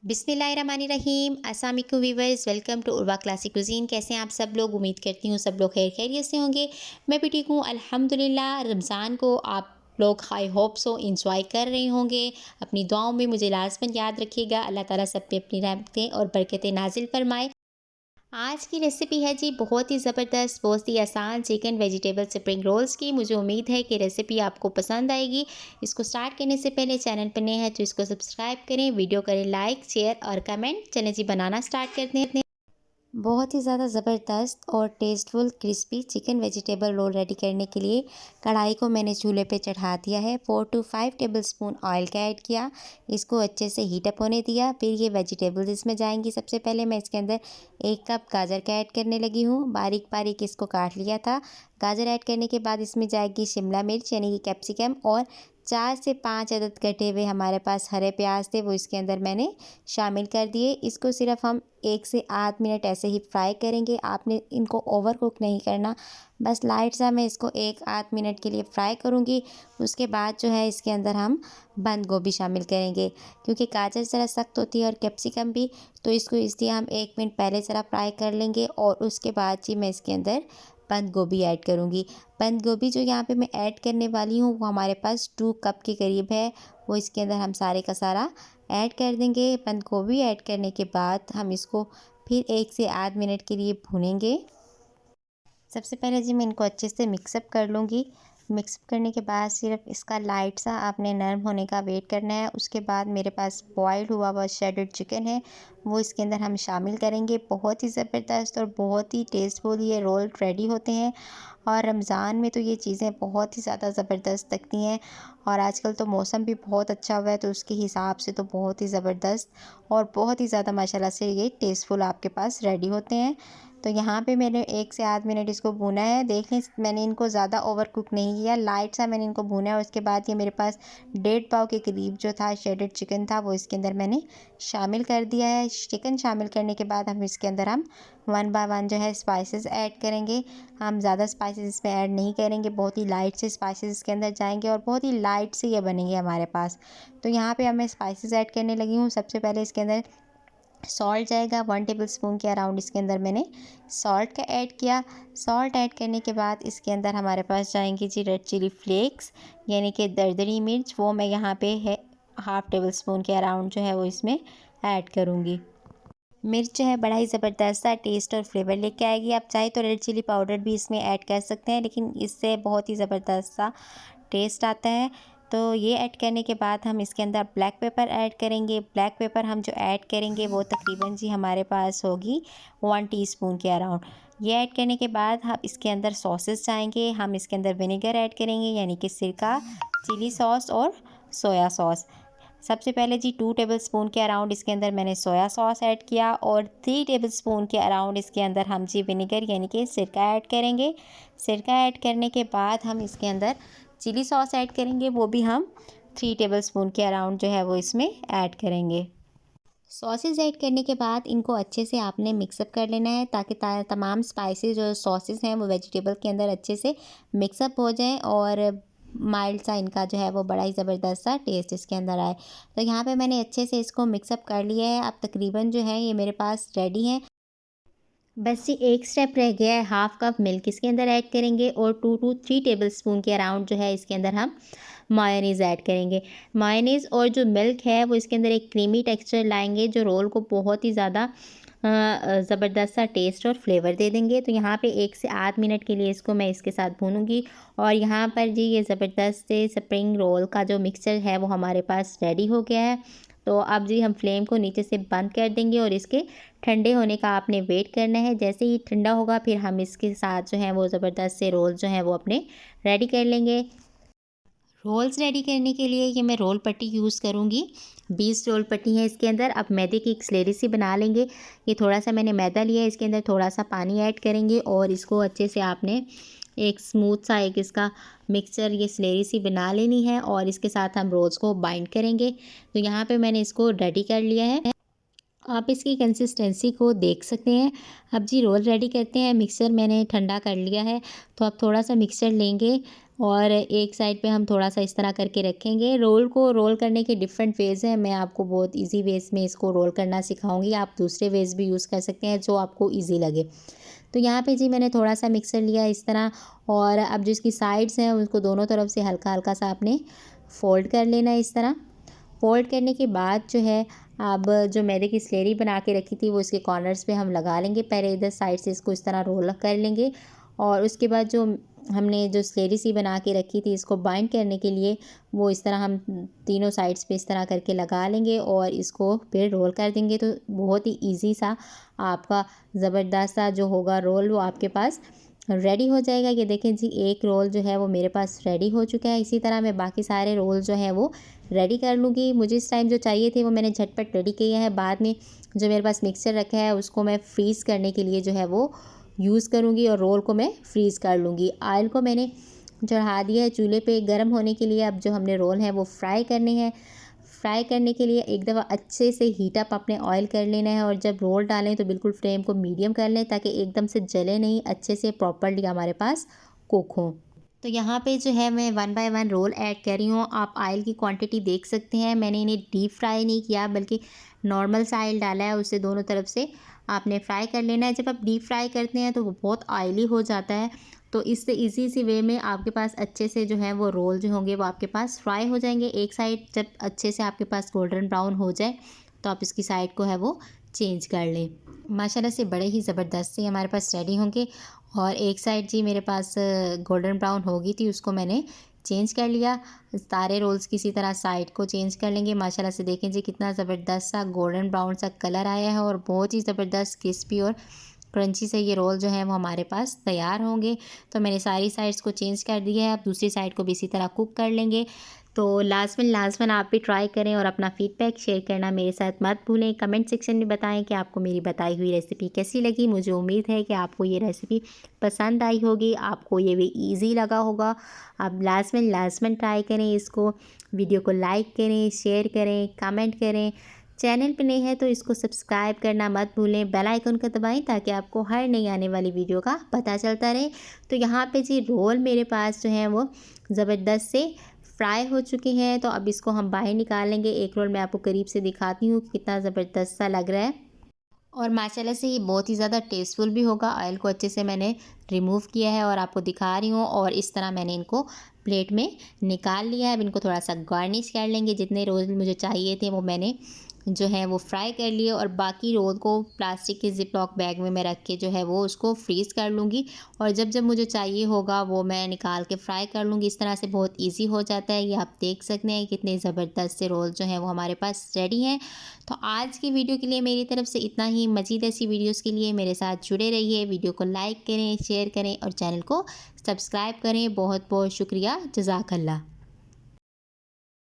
बिस्मिल्लाहिर्रहमानिर्रहीम। अस्सलाम वालेकुम viewers, welcome to Urwa classic cuisine. कैसे हैं आप सब लोग? उम्मीद करती हूँ सब लोग खैर खैरियत से होंगे। मैं भी ठीक हूँ अल्हम्दुलिल्लाह। रमज़ान को आप लोग आई होप सो इंजॉय कर रहे होंगे। अपनी दुआओं में मुझे लाज़मन याद रखिएगा। अल्लाह ताला सब पे अपनी रहमतें और बरकतें नाजिल फरमाए। आज की रेसिपी है जी बहुत ही ज़बरदस्त, बहुत ही आसान चिकन वेजिटेबल स्प्रिंग रोल्स की। मुझे उम्मीद है कि रेसिपी आपको पसंद आएगी। इसको स्टार्ट करने से पहले चैनल पर नए हैं तो इसको सब्सक्राइब करें, वीडियो करें लाइक, शेयर और कमेंट। चलें जी बनाना स्टार्ट करते हैं। बहुत ही ज़्यादा ज़बरदस्त और tasteful crispy chicken vegetable roll ready करने के लिए कढ़ाई को मैंने चूल्हे पे चढ़ा दिया है। 4 to 5 टेबलस्पून ऑयल का ऐड किया, इसको अच्छे से हीट अप होने दिया। फिर ये वेजिटेबल्स इसमें जाएंगी। सबसे पहले मैं इसके अंदर 1 कप गाजर का ऐड करने लगी हूँ। बारीक बारीक इसको काट लिया था। गाजर ऐड करने के बाद इसमें जाएगी शिमला मिर्च यानी कि कैप्सिकम, और 4 से 5 अदद कटे हुए हमारे पास हरे प्याज थे वो इसके अंदर मैंने शामिल कर दिए। इसको सिर्फ हम 1 से 8 मिनट ऐसे ही फ्राई करेंगे। आपने इनको ओवर कुक नहीं करना, बस लाइट सा मैं इसको 1 8 मिनट के लिए फ्राई करूँगी। उसके बाद जो है इसके अंदर हम बंद गोभी शामिल करेंगे, क्योंकि गाजर ज़रा सख्त होती है और कैप्सिकम भी, तो इसको इसलिए हम 1 मिनट पहले ज़रा फ्राई कर लेंगे। और उसके बाद जी मैं इसके अंदर बंद गोभी ऐड करूँगी। बंद गोभी जो यहाँ पे मैं ऐड करने वाली हूँ वो हमारे पास 2 कप के करीब है। वो इसके अंदर हम सारे का सारा ऐड कर देंगे। बंद गोभी ऐड करने के बाद हम इसको फिर 1 से 8 मिनट के लिए भूनेंगे। सबसे पहले जी मैं इनको अच्छे से मिक्सअप कर लूँगी। मिक्सअप करने के बाद सिर्फ इसका लाइट सा आपने नरम होने का वेट करना है। उसके बाद मेरे पास बॉइल्ड हुआ हुआ शेडेड चिकन है, वो इसके अंदर हम शामिल करेंगे। बहुत ही ज़बरदस्त और बहुत ही टेस्टफुल ये रोल रेडी होते हैं। और रमज़ान में तो ये चीज़ें बहुत ही ज़्यादा ज़बरदस्त लगती हैं। और आजकल तो मौसम भी बहुत अच्छा हुआ है, तो उसके हिसाब से तो बहुत ही ज़बरदस्त और बहुत ही ज़्यादा माशाल्लाह से ये टेस्टफुल आपके पास रेडी होते हैं। तो यहाँ पे मैंने 1 से 8 मिनट इसको भूना है। देख लें, मैंने इनको ज़्यादा ओवर कुक नहीं किया, लाइट सा मैंने इनको भूना है। उसके बाद ये मेरे पास 1.5 पाव के करीब जो था शेडेड चिकन था वो इसके अंदर मैंने शामिल कर दिया है। चिकन शामिल करने के बाद हम इसके अंदर हम 1 बाय 1 जो है स्पाइसेस ऐड करेंगे। हम ज़्यादा स्पाइसेस इसमें ऐड नहीं करेंगे, बहुत ही लाइट से स्पाइसेस इसके अंदर जाएंगे और बहुत ही लाइट से ये बनेंगे हमारे पास। तो यहाँ पे अब मैं स्पाइसेस ऐड करने लगी हूँ। सबसे पहले इसके अंदर सॉल्ट जाएगा, 1 टेबलस्पून के अराउंड इसके अंदर मैंने सॉल्ट का ऐड किया। सॉल्ट ऐड करने के बाद इसके अंदर हमारे पास जाएंगी जी रेड चिली फ्लेक्स यानी कि दरदरी मिर्च, वो मैं यहाँ पे है 1/2 टेबलस्पून के अराउंड जो है वो इसमें ऐड करूँगी। मिर्च जो है बड़ा ही ज़बरदस्त सा टेस्ट और फ्लेवर लेके आएगी। आप चाहे तो रेड चिली पाउडर भी इसमें ऐड कर सकते हैं, लेकिन इससे बहुत ही ज़बरदस्त सा टेस्ट आता है। तो ये ऐड करने के बाद हम इसके अंदर ब्लैक पेपर ऐड करेंगे। ब्लैक पेपर हम जो ऐड करेंगे वो तकरीबन जी हमारे पास होगी 1 टीस्पून के अराउंड। ये ऐड करने के बाद हम इसके अंदर सॉसेस जाएंगे। हम इसके अंदर विनेगर ऐड करेंगे यानी कि सिरका, चिली सॉस और सोया सॉस। सबसे पहले जी 2 टेबलस्पून के अराउंड इसके अंदर मैंने सोया सॉस ऐड किया, और 3 टेबलस्पून के अराउंड इसके अंदर हम जी विनेगर यानी कि सिरका ऐड करेंगे। सिरका ऐड करने के बाद हम इसके अंदर चिली सॉस ऐड करेंगे, वो भी हम 3 टेबलस्पून के अराउंड जो है वो इसमें ऐड करेंगे। सॉसेस ऐड करने के बाद इनको अच्छे से आपने मिक्सअप कर लेना है, ताकि तमाम स्पाइसेस और सॉसेस हैं वो वेजिटेबल के अंदर अच्छे से मिक्सअप हो जाएं और माइल्ड सा इनका जो है वो बड़ा ही ज़बरदस्त सा टेस्ट इसके अंदर आए। तो यहाँ पे मैंने अच्छे से इसको मिक्सअप कर लिया है। अब तकरीबन जो है ये मेरे पास रेडी है। बस ये एक स्टेप रह गया है, 1/2 कप मिल्क इसके अंदर ऐड करेंगे और 2 to 3 टेबलस्पून के अराउंड जो है इसके अंदर हम मायोनीज़ ऐड करेंगे। मायोनीज़ और जो मिल्क है वो इसके अंदर एक क्रीमी टेक्सचर लाएंगे, जो रोल को बहुत ही ज़्यादा ज़बरदस्त सा टेस्ट और फ्लेवर दे देंगे। तो यहाँ पे 1 से 8 मिनट के लिए इसको मैं इसके साथ भूनूंगी। और यहाँ पर जी ये ज़बरदस्त से स्प्रिंग रोल का जो मिक्सचर है वो हमारे पास रेडी हो गया है। तो अब जी हम फ्लेम को नीचे से बंद कर देंगे और इसके ठंडे होने का आपने वेट करना है। जैसे ही ठंडा होगा फिर हम इसके साथ जो है वो ज़बरदस्त से रोल जो हैं वो अपने रेडी कर लेंगे। रोल्स रेडी करने के लिए ये मैं रोल पट्टी यूज़ करूँगी। 20 रोल पट्टी है इसके अंदर। अब मैदे की एक स्लेरी सी बना लेंगे। ये थोड़ा सा मैंने मैदा लिया है, इसके अंदर थोड़ा सा पानी ऐड करेंगे और इसको अच्छे से आपने एक स्मूथ सा एक इसका मिक्सचर ये स्लेरी सी बना लेनी है, और इसके साथ हम रोल्स को बाइंड करेंगे। तो यहाँ पे मैंने इसको रेडी कर लिया है। आप इसकी कंसिस्टेंसी को देख सकते हैं। अब जी रोल रेडी करते हैं। मिक्सर मैंने ठंडा कर लिया है, तो अब थोड़ा सा मिक्सर लेंगे और एक साइड पे हम थोड़ा सा इस तरह करके रखेंगे। रोल को रोल करने के डिफरेंट वेज़ हैं, मैं आपको बहुत इजी वेज़ में इसको रोल करना सिखाऊंगी। आप दूसरे वेज़ भी यूज़ कर सकते हैं जो आपको इजी लगे। तो यहाँ पे जी मैंने थोड़ा सा मिक्सर लिया इस तरह, और अब जो इसकी साइड्स हैं उसको दोनों तरफ से हल्का हल्का सा आपने फ़ोल्ड कर लेना है। इस तरह फ़ोल्ड करने के बाद जो है, अब जो मैदे की स्लेरी बना के रखी थी वो इसके कॉर्नर्स पे हम लगा लेंगे। पहले इधर साइड से इसको इस तरह रोल कर लेंगे, और उसके बाद जो हमने जो स्लेरी सी बना के रखी थी इसको बाइंड करने के लिए, वो इस तरह हम तीनों साइड्स पे इस तरह करके लगा लेंगे और इसको फिर रोल कर देंगे। तो बहुत ही ईजी सा आपका ज़बरदस्त सा जो होगा रोल वो आपके पास रेडी हो जाएगा। ये देखें जी, एक रोल जो है वो मेरे पास रेडी हो चुका है। इसी तरह मैं बाकी सारे रोल जो हैं वो रेडी कर लूँगी। मुझे इस टाइम जो चाहिए थे वो मैंने झटपट रेडी किए हैं। बाद में जो मेरे पास मिक्सचर रखा है उसको मैं फ्रीज़ करने के लिए जो है वो यूज़ करूँगी, और रोल को मैं फ्रीज़ कर लूँगी। ऑयल को मैंने चढ़ा दिया है चूल्हे पे गर्म होने के लिए। अब जो हमने रोल हैं वो फ्राई करने हैं। फ्राई करने के लिए एक दफ़ा अच्छे से हीट अप अपने ऑयल कर लेना है, और जब रोल डालें तो बिल्कुल फ्लेम को मीडियम कर लें ताकि एकदम से जले नहीं, अच्छे से प्रॉपर्ली हमारे पास कुक हों। तो यहाँ पे जो है मैं 1 बाय 1 रोल ऐड कर रही हूँ। आप ऑयल की क्वांटिटी देख सकते हैं, मैंने इन्हें डीप फ्राई नहीं किया बल्कि नॉर्मल सा ऑयल डाला है, उससे दोनों तरफ से आपने फ्राई कर लेना है। जब आप डीप फ्राई करते हैं तो वो बहुत ऑयली हो जाता है, तो इससे इजी सी वे में आपके पास अच्छे से जो है वो रोल जो होंगे वो आपके पास फ्राई हो जाएंगे। एक साइड जब अच्छे से आपके पास गोल्डन ब्राउन हो जाए तो आप इसकी साइड को है वो चेंज कर लें। माशाल्लाह से बड़े ही ज़बरदस्त से हमारे पास रेडी होंगे। और एक साइड जी मेरे पास गोल्डन ब्राउन हो गई थी, उसको मैंने चेंज कर लिया। सारे रोल्स किसी तरह साइड को चेंज कर लेंगे। माशाल्लाह से देखें जी कितना ज़बरदस्त सा गोल्डन ब्राउन सा कलर आया है, और बहुत ही ज़बरदस्त क्रिस्पी और क्रंची से ये रोल जो है वो हमारे पास तैयार होंगे। तो मैंने सारी साइड्स को चेंज कर दिया है। अब दूसरी साइड को भी इसी तरह कुक कर लेंगे। तो लाजमन आप भी ट्राई करें, और अपना फ़ीडबैक शेयर करना मेरे साथ मत भूलें। कमेंट सेक्शन में बताएं कि आपको मेरी बताई हुई रेसिपी कैसी लगी। मुझे उम्मीद है कि आपको ये रेसिपी पसंद आई होगी, आपको ये भी ईज़ी लगा होगा। आप लाजमन ट्राई करें इसको। वीडियो को लाइक करें, शेयर करें, कमेंट करें। चैनल पे नए हैं तो इसको सब्सक्राइब करना मत भूलें। बेल आइकन को दबाएं ताकि आपको हर नई आने वाली वीडियो का पता चलता रहे। तो यहाँ पे जी रोल मेरे पास जो है वो ज़बरदस्त से फ्राई हो चुके हैं। तो अब इसको हम बाहर निकाल लेंगे। एक रोल मैं आपको करीब से दिखाती हूँ कि कितना ज़बरदस्त सा लग रहा है, और माशाल्लाह से ये बहुत ही ज़्यादा टेस्टफुल भी होगा। ऑयल को अच्छे से मैंने रिमूव किया है और आपको दिखा रही हूँ, और इस तरह मैंने इनको प्लेट में निकाल लिया है। अब इनको थोड़ा सा गार्निश कर लेंगे। जितने रोल मुझे चाहिए थे वो मैंने जो है वो फ्राई कर लिए, और बाकी रोल को प्लास्टिक के ज़िप-लॉक बैग में मैं रख के जो है वो उसको फ्रीज़ कर लूँगी, और जब जब मुझे चाहिए होगा वो मैं निकाल के फ्राई कर लूँगी। इस तरह से बहुत ईज़ी हो जाता है। ये आप देख सकते हैं कितने ज़बरदस्त से रोल जो हैं वो हमारे पास रेडी हैं। तो आज की वीडियो के लिए मेरी तरफ से इतना ही। मज़ीद ऐसी वीडियोज़ के लिए मेरे साथ जुड़े रहिए। वीडियो को लाइक करें, शेयर करें और चैनल को सब्सक्राइब करें। बहुत बहुत शुक्रिया। जज़ाकल्लाह।